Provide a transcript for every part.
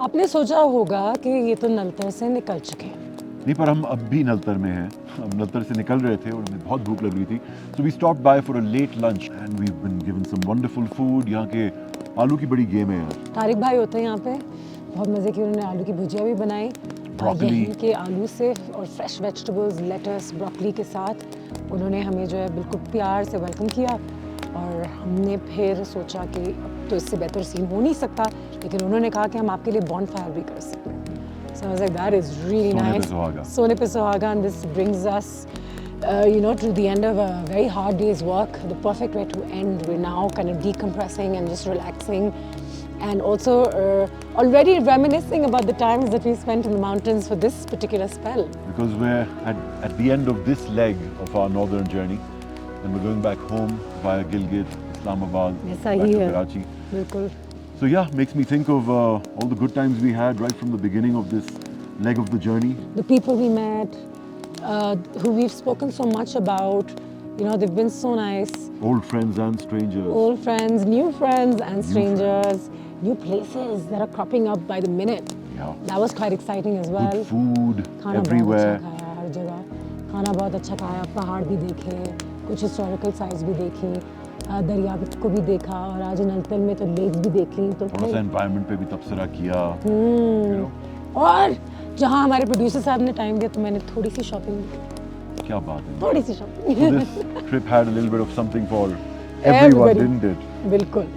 आपने सोचा होगा कि ये तो नलतर से निकल चुके हैं। नहीं, पर हम अब भी नलतर में हैं। हम नलतर से निकल रहे थे और हमें बहुत भूख लग रही थी, so we stopped by for a late lunch and we been given some wonderful food. यहाँ के आलू की बड़ी गेम है यार। तारिक भाई होते हैं यहाँ पे, बहुत मज़े की उन्होंने आलू की भुजिया भी बनाई Broccoli. यहीं के आलू से और फ्रेश वेजिटेबल्स, लेटस, ब्रोकली के साथ उन्होंने हमें जो है बिल्कुल प्यार से वेलकम किया। और हमने फिर सोचा कि अब तो इससे बेहतर सीन हो नहीं सकता, लेकिन उन्होंने कहा कि हम आपके लिए बॉनफायर भी कर सकते हैं। So I was like, that is really Sone pe nice. suhaga. Sone pe suhaga, and this brings us, to the end of a very hard day's work. The perfect way to end. We're now kind of decompressing and just relaxing, and also already reminiscing about the times that we spent in the mountains for this particular spell. Because we're at the end of this leg of our northern journey and we're going back home via Gilgit, Islamabad, ऐसा back he to है। Karachi. बिल्कुल। So yeah, makes me think of all the good times we had right from the beginning of this leg of the journey. The people we met, who we've spoken so much about, they've been so nice. Old friends and strangers. Old friends, new friends and strangers, new places that are cropping up by the minute. Yeah. That was quite exciting as well. Good food खाना everywhere. बहुत अच्छा खाया हर जगह, खाना बहुत अच्छा खाया, पहाड़ भी देखे, कुछ हिस्टोरिकल साइट्स भी देखी, दरिया को भी देखा, और आज नलतल में तो लेक्स भी देख ली। तो थोड़ा सा एनवायरनमेंट पे भी तबसरा किया। You know, और जहाँ हमारे प्रोड्यूसर साहब ने टाइम दिया तो मैंने थोड़ी सी शॉपिंग की, क्या बात है। थोड़ी सी shopping. So this trip had a little bit of something for everyone, Everybody. didn't it? बिल्कुल।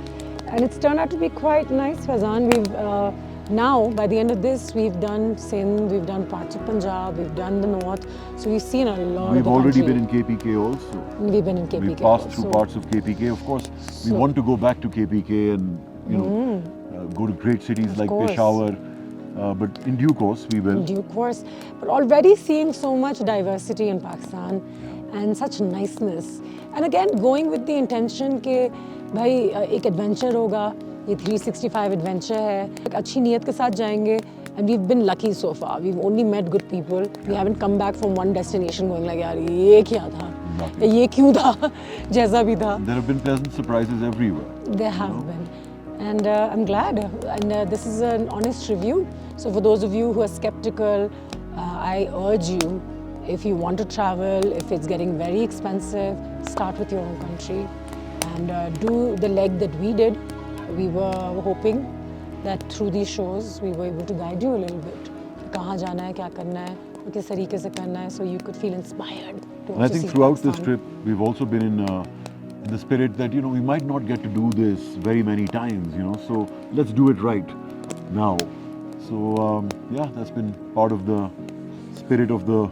And it's turned out to be quite nice, Faizan. We've now, by the end of this, we've done Sindh, we've done parts of Punjab, we've done the north, so we've seen a lot We've of the already country. been in KPK also. We've been in KPK. We've passed through also. parts of KPK. Of course, we So- want to go back to KPK and go to great cities like course. Peshawar. But in due course, we will. In due course, but already seeing so much diversity in Pakistan and such niceness. And again, going with the intention कि भाई एक adventure होगा, ये 365 adventure है, एक अच्छी नीयत के साथ जाएंगे. And we've been lucky so far. We've only met good people. We haven't come back from one destination going like यार ये क्या था, Nothing. ये क्यों था, जैसा भी था. There have been pleasant surprises everywhere. There have been. And I'm glad. And this is an honest review. So for those of you who are skeptical, I urge you, if you want to travel, if it's getting very expensive, start with your own country and do the leg that we did. We were hoping that through these shows, we were able to guide you a little bit. कहाँ जाना है, क्या करना है, और किस तरीके से करना है, so you could feel inspired to And I also think see throughout this Pakistan. trip, we've also been in the spirit that, we might not get to do this very many times, so let's do it right now. So, that's been part of the spirit of the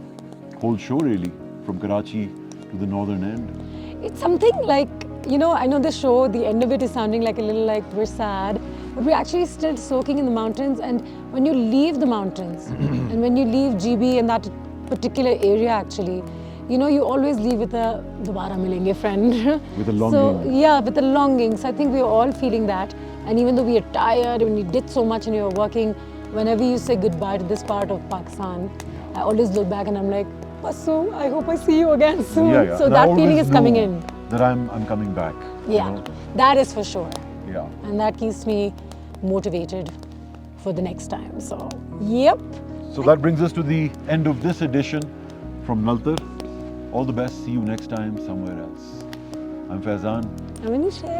whole show, really, from Karachi to the northern end. It's something like, I know the show, the end of it is sounding like a little like we're sad, but we're actually still soaking in the mountains. And when you leave the mountains and when you leave GB and that particular area actually, you always leave with a dobara milenge friend. With a So, longing. yeah, with a longing. So I think we're all feeling that. And even though we are tired and we did so much and you're working, whenever you say goodbye to this part of Pakistan, I always look back and I'm like, Pasu, I hope I see you again soon. Yeah. So And I that feeling always is coming know in. that I'm coming back. Yeah, that is for sure. Yeah. And that keeps me motivated for the next time. So, yep. So that brings us to the end of this edition from Naltar. All the best. See you next time somewhere else. I'm Faizan. I'm Anisha.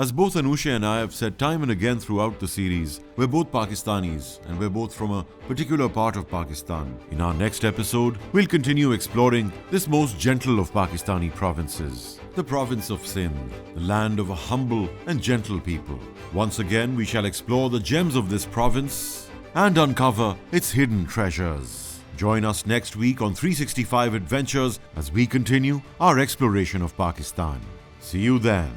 As both Anusha and I have said time and again throughout the series, we're both Pakistanis and we're both from a particular part of Pakistan. In our next episode, we'll continue exploring this most gentle of Pakistani provinces, the province of Sindh, the land of a humble and gentle people. Once again, we shall explore the gems of this province and uncover its hidden treasures. Join us next week on 365 Adventures as we continue our exploration of Pakistan. See you then.